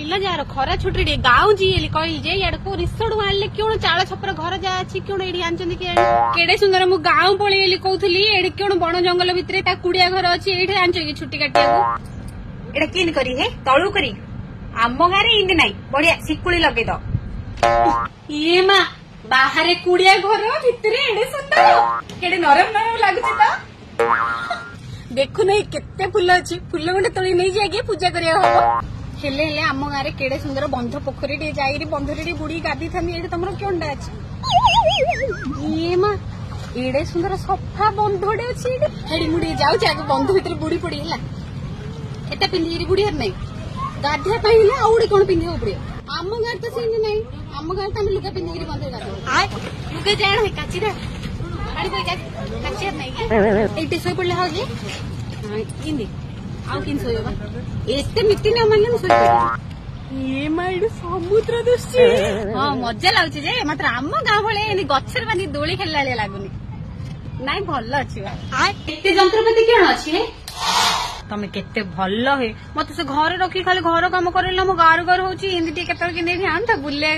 पिला जार खरा छुट्टी टे गाँव जी कहली जे यार को रिसोर्ट आनले क्यों चाल छपर घर जा अच्छी क्यों एडी आनचंदी के केडे सुंदर मु गाँव पळेली कहूली एडी क्यों बण जंगल भितर ता कुड़िया घर अच्छी एठी आनच की छुट्टी काटिया एडा केन करी हे तळू करी आम गारे इंदी नाई बढ़िया सिकुड़ी लगे दो ये मा बाहर कुड़िया घर भितर एडे सुंदर केडे नरम नरम लागुची तो देखु नहीं केते फुल अच्छी फुल गोटे तोड़ी नहीं जाए पूजा करिया हम हेले हेले आम गाँव में केड़े सुंदर बंध पोखरी टे जाई बंधरे बुड़ी गाधी था तुम क्योंटा अच्छी ये मा एडे सुंदर सफा बंधटे अच्छी मुझे जाऊँ आगे बंध भर बुड़ी पड़ी है एटा पिंधि बुड़ी नहीं गाधिया आउे कौन पिंधा पड़े आम गाँव तो सेमती नहीं आम गाँव तो लुगा पिंधिक बंध गाध लुगा जाण काचिरा शोई पड़े हाँ एते मिट्टी न मानले समुद्र दृश्य हाँ मजा लगुच मात्र आम गाँव भाई गचर बांधी दोली खेलला लगुनि नाई भल अच्छे जंत्रपाति क्या अच्छे तमें केते भल हे मत से घर रखी खाली घर कम कर गार गार हो बुले